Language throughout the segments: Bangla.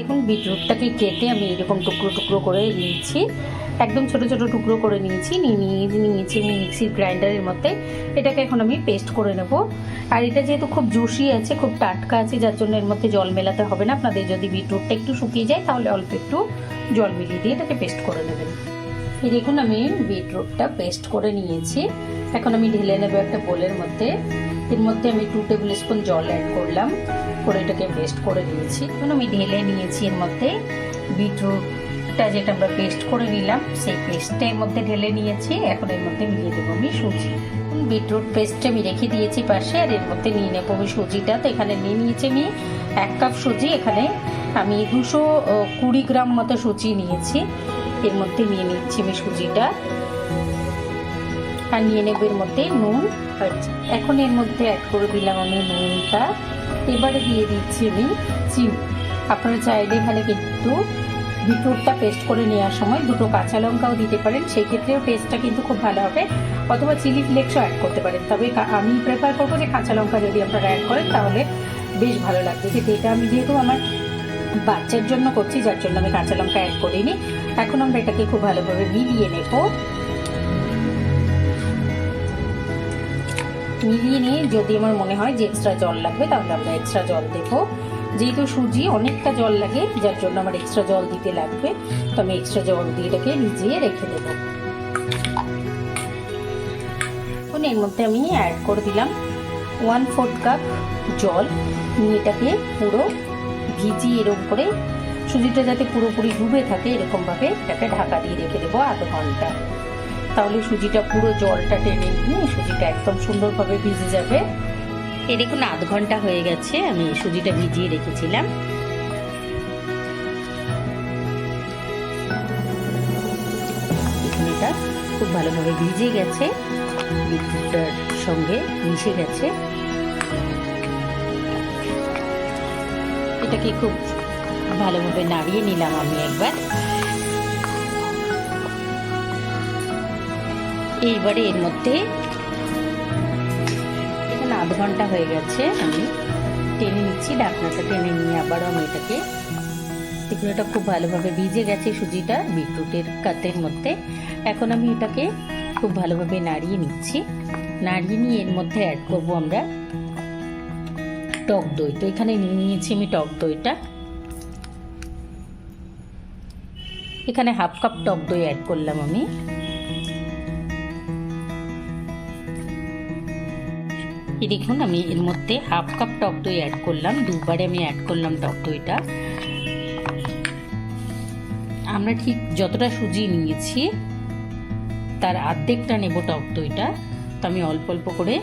দেখুন বিটরুটটাকে কেটে আমি এরকম টুকরো টুকরো করে নিয়েছি, একদম ছোট ছোট টুকরো করে নিয়েছি। নিয়েছি আমি মিক্সির গ্রাইন্ডারের মধ্যে। এটাকে এখন আমি পেস্ট করে নেব। আর এটা যেহেতু খুব জুসি আছে, খুব টাটকা আছে, যার জন্য এর মধ্যে জল মেলাতে হবে না। আপনাদের যদি বিটরুটটা একটু শুকিয়ে যায় তাহলে অল্প একটু জল মিলিয়ে দিয়ে এটাকে পেস্ট করে নেবেন। এই দেখুন আমি বিটরুটটা পেস্ট করে নিয়েছি। এখন আমি ঢেলে নেব একটা বোলের মধ্যে। এর মধ্যে আমি 2 টেবিল স্পুন জল অ্যাড করলাম, করে এটাকে পেস্ট করে নিয়েছি। এখন আমি ঢেলে নিয়েছি এর মধ্যে বিটরুটটা যেটা আমরা পেস্ট করে নিলাম সেই পেস্টের মধ্যে ঢেলে নিয়েছি। এখন এর মধ্যে মিলিয়ে দেবো আমি সুজি। বিটরুট পেস্টটা আমি রেখে দিয়েছি পাশে, আর এর মধ্যে নিয়ে নেবো আমি সুজিটা। তো এখানে নিয়ে নিয়েছি আমি 1 কাপ সুজি। এখানে আমি 220 গ্রাম মতো সুজি নিয়েছি। এর মধ্যে নিয়ে নিচ্ছি আমি সুজিটা, আর নিয়ে নেব এর মধ্যে নুন। এখন এর মধ্যে অ্যাড করে দিলাম আমি নুনটা। এবারে দিয়ে দিচ্ছি আমি চিনি। আপনারা চাইলে এখানে কিন্তু বিটরুটটা পেস্ট করে নেওয়ার সময় 2টো কাঁচা লঙ্কাও দিতে পারেন, সেই ক্ষেত্রেও টেস্টটা কিন্তু খুব ভালো হবে। অথবা চিলি ফ্লেক্সও অ্যাড করতে পারেন, তবে আমি প্রেফার করবো যে কাঁচা লঙ্কা যদি আপনারা অ্যাড করেন তাহলে বেশ ভালো লাগবে। কিন্তু এটা আমি যেহেতু আমার বাচ্চার জন্য করছি, যার জন্য আমি কাঁচা লঙ্কা অ্যাড করিনি। এখন আমরা এটাকে খুব ভালোভাবে মিলিয়ে নেব। মিলিয়ে নিয়ে যদি আমার মনে হয় যে এক্সট্রা জল লাগবে তাহলে আমরা এক্সট্রা জল দেবো। যেহেতু সুজি অনেকটা জল লাগে, যার জন্য আমার এক্সট্রা জল দিতে লাগবে। তো আমি এক্সট্রা জল দিয়ে এটাকে ভিজিয়ে রেখে দেবো। এর মধ্যে আমি অ্যাড করে দিলাম 1/4 কাপ জল। নিয়ে এটাকে পুরো ভিজিয়ে এরকম করে সুজিটা যাতে পুরোপুরি ডুবে থাকে এরকমভাবে এটাকে ঢাকা দিয়ে রেখে দেবো আধ ঘন্টা। তাহলে সুজিটা পুরো জলটা টেনে নিয়ে সুজিটা একদম সুন্দরভাবে ভিজে যাবে। এই দেখুন আধ ঘন্টা হয়ে গেছে আমি সুজিটা ভিজিয়ে রেখেছিলাম। এটা খুব ভালোভাবে ভিজে গেছে, বিটরুটটার সঙ্গে মিশে গেছে। এটাকে খুব ভালোভাবে নাড়িয়ে নিলাম আমি একবার। এইবারে এর মধ্যে এখানে আধ ঘন্টা হয়ে গেছে, আমি টেনে নিচ্ছি, ঢাকনাটা টেনে নিয়ে আবারও আমি এটাকে দেখুন এটা খুব ভালোভাবে ভিজে গেছে সুজিটা বিটরুটের কাতের মধ্যে। এখন আমি এটাকে খুব ভালোভাবে নাড়িয়ে নিচ্ছি। নাড়িয়ে নিয়ে এর মধ্যে অ্যাড করব আমরা টক দই। তো এখানে নিয়ে নিয়েছি আমি টক দইটা। এখানে 1/2 কাপ টক দই অ্যাড করলাম আমি। এই দেখুন আমি এর মধ্যে 1/2 কাপ টক দই অ্যাড করলাম, দুবারে আমি অ্যাড করলাম টক দইটা। আমরা ঠিক যতটা সুজি নিয়েছি তার অর্ধেকটা নেব টক দইটা। তো আমি অল্প অল্প করে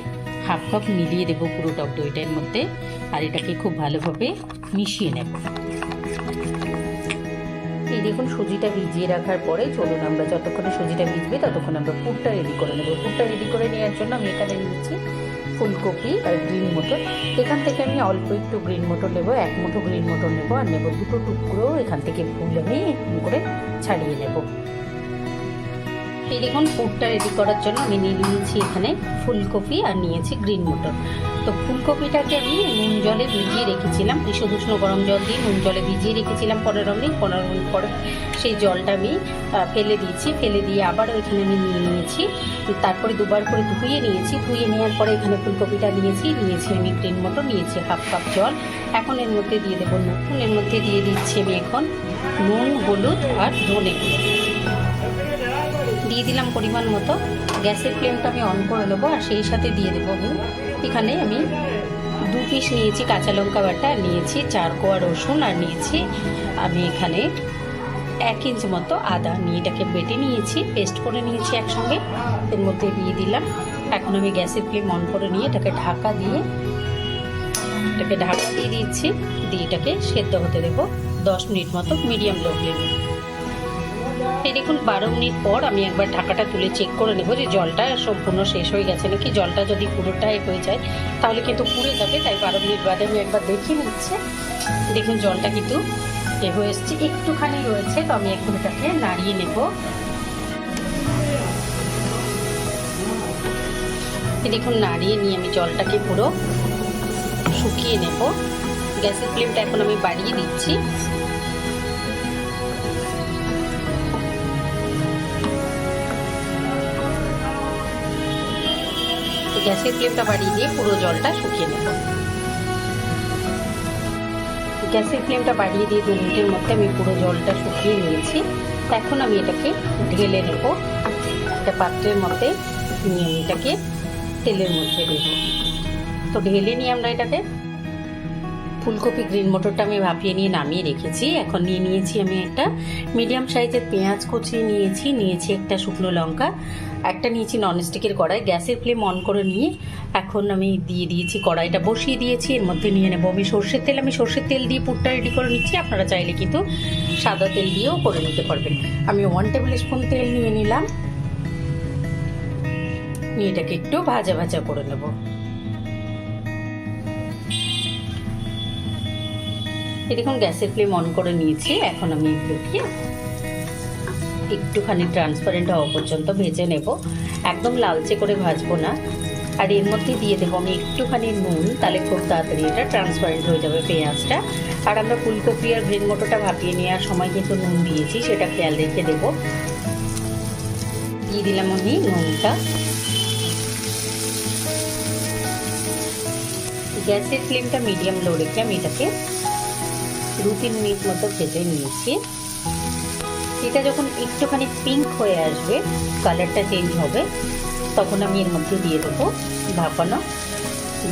1/2 কাপ মিলিয়ে দেবো পুরো টক দইটার মধ্যে, আর এটাকে খুব ভালোভাবে মিশিয়ে নেব। এই দেখুন সুজিটা ভিজিয়ে রাখার পরে চলুন আমরা যতক্ষণে সুজিটা ভিজবে ততক্ষণ আমরা পুরটা রেডি করে নেব। পুরটা রেডি করে নেওয়ার জন্য আমি এখানে নিয়েছি ফুলকপি আর গ্রিন মটর। এখান থেকে আমি অল্প একটু গ্রিন মটর নেবো, 1 মুঠো গ্রিন মটর নেবো, আর নেবো 2টো টুকরো এখান থেকে ফুল আমি করে ছাড়িয়ে নেব। এই দেখুন পুরটা রেডি করার জন্য আমি নিয়ে নিয়েছি এখানে ফুলকপি আর নিয়েছি গ্রিন মটর। তো ফুলকপিটাকে আমি নুন জলে ভিজিয়ে রেখেছিলাম, ঈষৎ উষ্ণ গরম জল দিয়ে নুন জলে ভিজিয়ে রেখেছিলাম 15 মিনিট। 15 মিনিট পরে সেই জলটা আমি ফেলে দিয়েছি। ফেলে দিয়ে আবারও এখানে আমি নিয়ে নিয়েছি, তারপরে দুবার করে ধুয়ে নিয়েছি। ধুয়ে নেওয়ার পরে এখানে ফুলকপিটা নিয়েছি আমি গ্রিন মটর নিয়েছি 1/2 কাপ জল। এখন এর মধ্যে দিয়ে দেবো নুন। এর মধ্যে দিয়ে দিচ্ছি আমি এখন নুন, হলুদ আর ধনে গুঁড়ো দিয়ে দিলাম পরিমাণ মতো। গ্যাসের ফ্লেমটা আমি অন করে নেবো, আর সেই সাথে দিয়ে দেবো এখানে আমি 2 পিস নিয়েছি কাঁচা লঙ্কা বাটা, নিয়েছি 4 কোয়া রসুন, আর নিয়েছি আমি এখানে 1 ইঞ্চ মতো আদা নিয়ে এটাকে বেটে নিয়েছি, পেস্ট করে নিয়েছি একসঙ্গে। এর মধ্যে দিয়ে দিলাম। এখন আমি গ্যাসের ফ্লেম অন করে নিয়ে এটাকে ঢাকা দিয়ে দিচ্ছি, দিয়ে এটাকে সেদ্ধ হতে দেবো 10 মিনিট মতো মিডিয়াম লো ফ্লেমে। এই দেখুন 12 মিনিট পর আমি একবার ঢাকাটা তুলে চেক করে নেব যে জলটা সম্পূর্ণ শেষ হয়ে গেছে নাকি। জলটা যদি পুরোটাই হয়ে যায় তাহলে কিন্তু পুড়ে যাবে, তাই 12 মিনিট বাদে আমি একবার দেখিয়ে নিচ্ছি। দেখুন জলটা কিন্তু হয়ে এসছে, একটুখানি রয়েছে। তো আমি একটু এটাকে নাড়িয়ে নেব। দেখুন নাড়িয়ে নিয়ে আমি জলটাকে পুরো শুকিয়ে নেব। গ্যাসের ফ্লেমটা এখন আমি বাড়িয়ে দিচ্ছি। গ্যাসের ফ্লেমটা বাড়িয়ে দিয়ে পুরো জলটা শুকিয়ে নেব। গ্যাসের ফ্লেমটা বাড়িয়ে দিয়ে 2 মিনিটের মধ্যে আমি পুরো জলটা শুকিয়ে নিয়েছি। এখন আমি এটাকে ঢেলে নেব। একটা পাত্রের মধ্যে নিয়ে আমি এটাকে তেলের মধ্যে দেব। তো ঢেলে নিয়ে আমরা এটাকে ফুলকপি গ্রিন মটরটা আমি ভাপিয়ে নিয়ে নামিয়ে রেখেছি। এখন নিয়ে নিয়েছি আমি একটা মিডিয়াম সাইজের পেঁয়াজ কুচিয়ে নিয়েছি একটা শুকনো লঙ্কা, একটা নিয়েছি ননস্টিকের কড়াই। গ্যাসের ফ্লেম অন করে নিয়ে এখন আমি দিয়ে দিয়েছি, কড়াইটা বসিয়ে দিয়েছি। এর মধ্যে নিয়ে নেবো আমি সর্ষের তেল। আমি সর্ষের তেল দিয়ে পুরটা রেডি করে নিচ্ছি, আপনারা চাইলে কিন্তু সাদা তেল দিয়েও করে নিতে পারবেন। আমি 1 টেবিল স্পুন তেল নিয়ে নিলাম, নিয়ে এটাকে একটু ভাজা ভাজা করে নেব। দেখুন গ্যাসের ফ্লেম অন করে নিয়েছি। এখন আমি এগুলোকে একটুখানি ট্রান্সপারেন্ট হওয়া পর্যন্ত ভেজে নেব, একদম লালচে করে ভাজবো না। আর এর মধ্যে দিয়ে দেবো আমি একটুখানি নুন, তাহলে খুব তাড়াতাড়ি এটা ট্রান্সপারেন্ট হয়ে যাবে পেঁয়াজটা। আর আমরা ফুলকপি আর গ্রিন মটরটা ভাপিয়ে নেওয়ার সময় কিন্তু নুন দিয়েছি, সেটা খেয়াল রেখে দেবো। দিয়ে দিলাম আমি নুনটা। গ্যাসের ফ্লেমটা মিডিয়াম লো রেখে আমি এটাকে 2-3 মিনিট মতো ভেজে নিয়েছি। এটা যখন একটুখানি পিঙ্ক হয়ে আসবে, কালারটা চেঞ্জ হবে, তখন আমি এর মধ্যে দিয়ে দেবো ভাপানো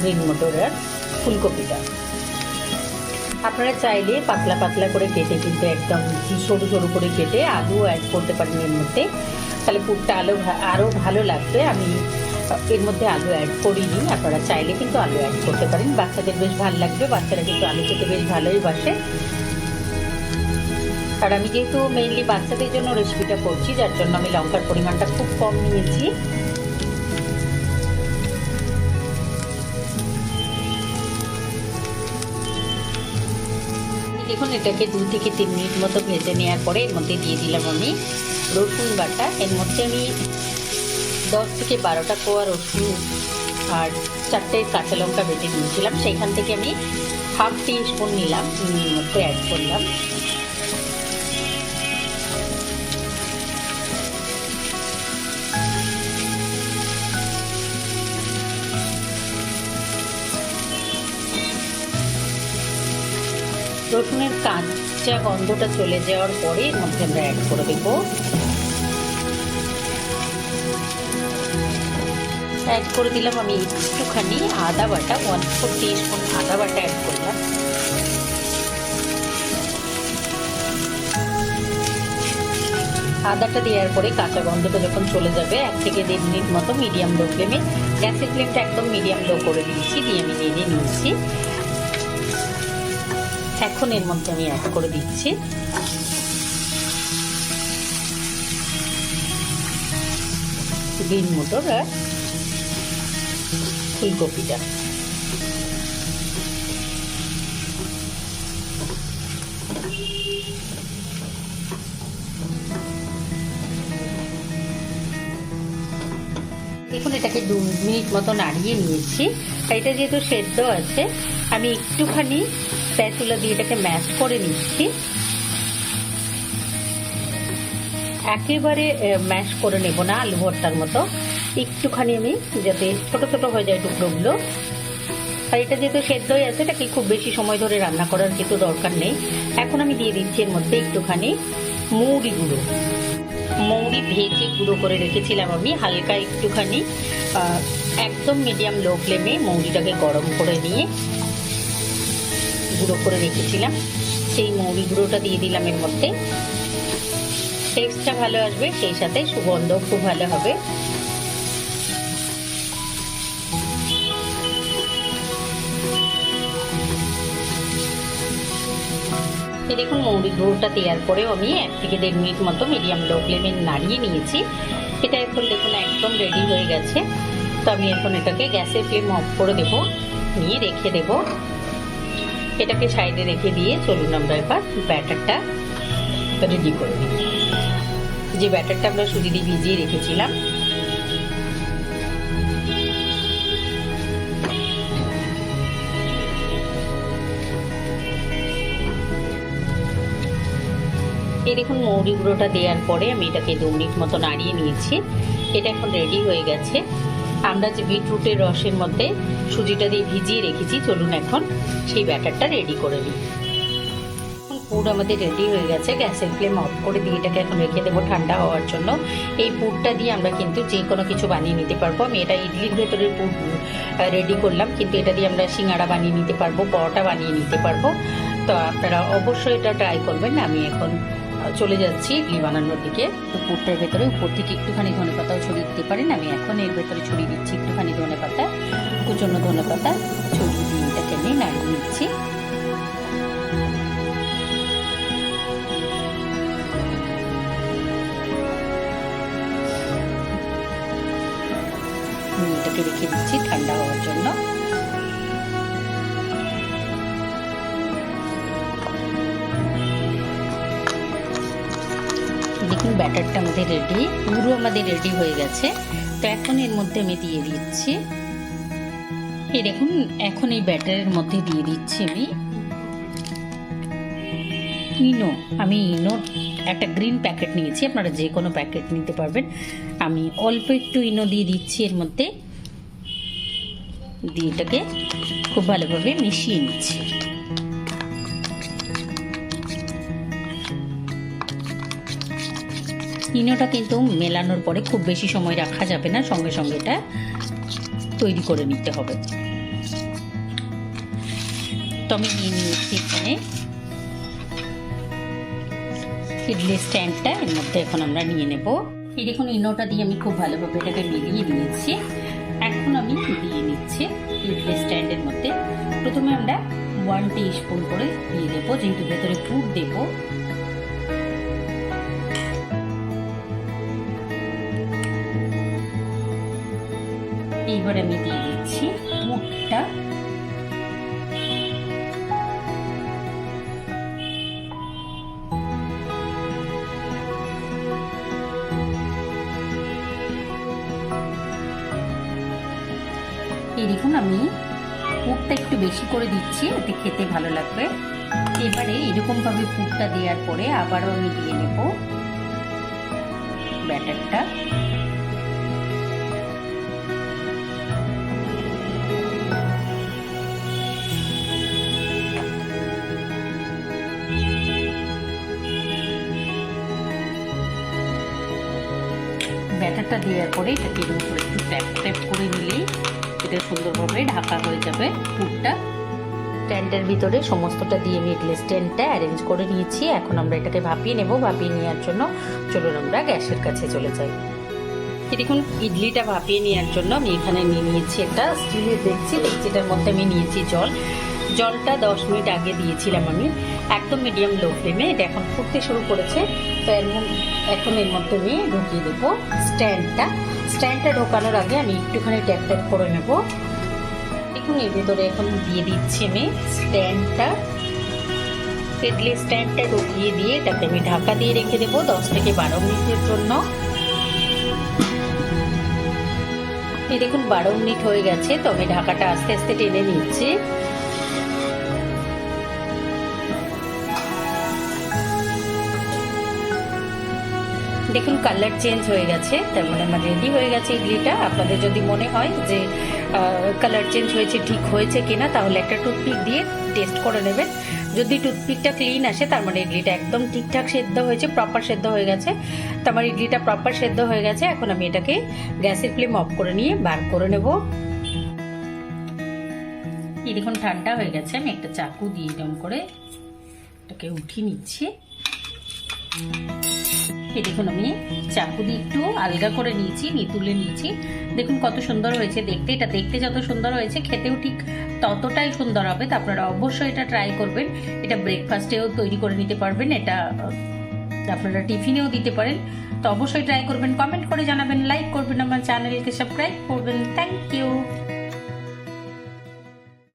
গ্রিন মটর আর ফুলকপিটা। আপনারা চাইলে পাতলা পাতলা করে কেটে কিন্তু একদম সরু সরু করে কেটে আলু অ্যাড করতে পারেন এর মধ্যে, তাহলে পুরটা আরও ভালো লাগবে। আমি এর মধ্যে আলু অ্যাড করিনি, আপনারা চাইলে কিন্তু আলু অ্যাড করতে পারেন, বাচ্চাদের বেশ ভালো লাগবে। বাচ্চারা কিন্তু আলু খেতে বেশ ভালোই বাসে। আর আমি যেহেতু মেইনলি বাচ্চাদের জন্য রেসিপিটা করছি, যার জন্য আমি লঙ্কার পরিমাণটা খুব কম নিয়েছি। দেখুন এটাকে 2 থেকে 3 মিনিট মতো ভেজে নেওয়ার পরে এর মধ্যে দিয়ে দিলাম আমি রসুন বাটা। এর মধ্যে আমি 10 থেকে 12টা কোয়া রসুন আর 4টে কাঁচা লঙ্কা বেটে নিয়েছিলাম, সেইখান থেকে আমি 1/2 টিস্পুন নিলাম, এর মধ্যে অ্যাড করলাম। রসুনের কাঁচা গন্ধটা চলে যাওয়ার পরে এর মধ্যে আমরা অ্যাড করে দেব দিলাম আমি একটুখানি আদা বাটা, 1/4 টিস্পুন আদা বাটা অ্যাড করলাম। আদাটা দেওয়ার পরে কাঁচা গন্ধটা যখন চলে যাবে 1 থেকে 1.5 মিনিট মতো মিডিয়াম লো ফ্লেমে, গ্যাসের ফ্লেমটা একদম মিডিয়াম লো করে দিয়েছি, দিয়ে আমি নেড়ে নিয়েছি। এখন এর মধ্যে আমি অ্যাড করে দিচ্ছি গ্রিন মটর আর ফুলকপিটা। দেখুন এটাকে 2 মিনিট মতো নাড়িয়ে নিয়েছি। এটা যেহেতু সেদ্ধ আছে, আমি একটুখানি স্প্যাচুলা দিয়ে এটাকে ম্যাশ করে নিচ্ছি। একেবারে ম্যাশ করে নেব না আলু ভর্তার মতো, একটুখানি আমি যাতে ছোট ছোট হয়ে যায় টুকরোগুলো। আর এটা যেহেতু সেদ্ধ হয়ে আছে, এটাকে খুব বেশি সময় ধরে রান্না করার কিন্তু দরকার নেই। এখন আমি দিয়ে দিচ্ছি এর মধ্যে একটুখানি মৌরি গুঁড়ো। মৌরি ভেজে গুঁড়ো করে রেখেছিলাম আমি হালকা একটুখানি, একদম মিডিয়াম লো ফ্লেমে মৌরিটাকে গরম করে নিয়ে গুঁড়ো করে রেখেছিলাম, সেই মৌরি গুঁড়োটা দিয়ে দিলাম এর মধ্যে। টেস্টটা ভালো আসবে, সেই সাথে সুগন্ধও খুব ভালো হবে। দেখুন মৌরি গুঁড়োটা দেওয়ার পরেও আমি 1 থেকে 1.5 মিনিট মতো মিডিয়াম লো ফ্লেমে নাড়িয়ে নিয়েছি। এটা এখন দেখুন একদম রেডি হয়ে গেছে। তো আমি এখন এটাকে গ্যাসের ফ্লেম অফ করে দেব, নিয়ে রেখে দেব। এটাকে সাইডে রেখে দিয়ে চলুন আমরা এবার ব্যাটারটা রেডি করে নিই। যে ব্যাটারটা আমরা সুজি দিয়ে ভিজিয়ে রেখেছিলাম, এই দেখুন মৌরি গুঁড়োটা দেওয়ার পরে আমি এটাকে 2 মিনিট মতো নাড়িয়ে নিয়েছি। এটা এখন রেডি হয়ে গেছে। আমরা যে বিটরুটের রসের মধ্যে সুজিটা দিয়ে ভিজিয়ে রেখেছি, চলুন এখন সেই ব্যাটারটা রেডি করে নিই। পুর আমাদের রেডি হয়ে গেছে, গ্যাসের ফ্লেম অফ করে দিয়ে এটাকে এখন রেখে দেবো ঠান্ডা হওয়ার জন্য। এই পুরটা দিয়ে আমরা কিন্তু যে কোনো কিছু বানিয়ে নিতে পারবো। আমি এটা ইডলির ভেতরের পুর রেডি করলাম, কিন্তু এটা দিয়ে আমরা সিঙ্গাড়া বানিয়ে নিতে পারবো, পরোটা বানিয়ে নিতে পারবো। তো আপনারা অবশ্যই এটা ট্রাই করবেন। আমি এখন চলে যাচ্ছি ইডলি বানানোর দিকে। পুরটার ভেতরে উপর থেকে একটুখানি ধনেপাতাও ছড়িয়ে দিতে পারেন। আমি এখন এর ভেতরে ছড়িয়ে দিচ্ছি একটুখানি ধনেপাতা, কুচনো ধনেপাতা ছড়িয়ে দিয়ে এটাকে আমি নাড়িয়ে নিচ্ছি। এটাকে রেখে দিচ্ছি ঠান্ডা হওয়ার জন্য। দেখুন ব্যাটারটা আমাদের রেডি, পুরো আমাদের রেডি হয়ে গেছে। তো এখন এর মধ্যে আমি দিয়ে দিচ্ছি, এই দেখুন এখন এই ব্যাটারের মধ্যে দিয়ে দিচ্ছি আমি ইনো। আমি ইনোর একটা গ্রিন প্যাকেট নিয়েছি, আপনারা যে কোনো প্যাকেট নিতে পারবেন। আমি অল্প একটু ইনো দিয়ে দিচ্ছি এর মধ্যে, দিয়ে এটাকে খুব ভালোভাবে মিশিয়ে নিচ্ছি। ইনোটা কিন্তু মেলানোর পরে খুব বেশি সময় রাখা যাবে না, সঙ্গে সঙ্গে এটা তৈরি করে নিতে হবে। তো আমি নিয়ে নিয়েছি এখানে ইডলি স্ট্যান্ডটা, এর মধ্যে এখন আমরা নিয়ে নেব। এই দেখুন ইনোটা দিয়ে আমি খুব ভালোভাবে এটাকে মিলিয়ে নিয়েছি। এখন আমি দিয়ে নিচ্ছি ইডলি স্ট্যান্ডের মধ্যে। প্রথমে আমরা 1 টিস্পুন করে দিয়ে দেবো, যেহেতু ভেতরে পুর দেব। এইবারে আমি দিয়ে দিচ্ছি পুরটা। এই দেখুন আমি পুরটা একটু বেশি করে দিচ্ছি, এতে খেতে ভালো লাগবে। এবারে এরকমভাবে পুরটা দেওয়ার পরে আবারও আমি দিয়ে নেব ব্যাটারটা। ব্যাটারটা দেওয়ার পরে এটাকে এর উপরে একটু ট্যাপ ট্যাপ করে নিলেই এটা সুন্দরভাবে ঢাকা হয়ে যাবে পুরটা। স্ট্যান্ডের ভিতরে সমস্তটা দিয়ে আমি ইডলি স্ট্যান্ডটা অ্যারেঞ্জ করে নিয়েছি। এখন আমরা এটাকে ভাপিয়ে নেব। ভাপিয়ে নেওয়ার জন্য চলুন আমরা গ্যাসের কাছে চলে যাই। দেখুন ইডলিটা ভাপিয়ে নেওয়ার জন্য আমি এখানে নিয়ে নিয়েছি একটা স্টিলের ডেকচিটার মধ্যে আমি নিয়েছি জলটা 10 মিনিট আগে দিয়েছিলাম আমি, একদম মিডিয়াম লো ফ্লেমে। এটা এখন ফুটতে শুরু করেছে। তো এখন এর মধ্যে আমি ঢুকিয়ে দেবো স্ট্যান্ডটা ঢোকানোর আগে আমি একটুখানি ট্যাপ ট্যাপ করে নেব। দেখুন এর ভিতরে এখন দিয়ে দিচ্ছি আমি ইডলি স্ট্যান্ডটা ঢুকিয়ে দিয়ে এটাকে আমি ঢাকা দিয়ে রেখে দেবো 10 থেকে 12 মিনিটের জন্য। এই দেখুন 12 মিনিট হয়ে গেছে। তো আমি ঢাকাটা আস্তে আস্তে টেনে নিচ্ছি। দেখুন কালার চেঞ্জ হয়ে গেছে, তার মানে আমার রেডি হয়ে গেছে ইডলিটা। আপনাদের যদি মনে হয় যে কালার চেঞ্জ হয়েছে, ঠিক হয়েছে কিনা, তাহলে একটা টুথপিক দিয়ে টেস্ট করে নেবেন। যদি টুথপিকটা ক্লিন আসে তার মানে ইডলিটা একদম ঠিকঠাক সেদ্ধ হয়েছে, প্রপার সেদ্ধ হয়ে গেছে। তো আমার ইডলিটা প্রপার সেদ্ধ হয়ে গেছে। এখন আমি এটাকে গ্যাসের ফ্লেম অফ করে নিয়ে বার করে নেব। এই দেখুন ঠান্ডা হয়ে গেছে। আমি একটা চাকু দিয়ে এরকম করে এটাকে উঠিয়ে নিচ্ছি। এই দেখুন আমি চাকু দিয়ে একটু আলগা করে নিয়েছি, তুলে নিয়েছি। দেখুন কত সুন্দর হয়েছে দেখতে। এটা দেখতে যত সুন্দর হয়েছে, খেতেও ঠিক ততটাই সুন্দর হবে। তো আপনারা অবশ্যই এটা ট্রাই করবেন। এটা ব্রেকফাস্টেও তৈরি করে নিতে পারবেন, এটা আপনারা টিফিনেও দিতে পারেন। তো অবশ্যই ট্রাই করবেন, কমেন্ট করে জানাবেন, লাইক করবেন, আমার চ্যানেলকে সাবস্ক্রাইব করবেন। Thank you.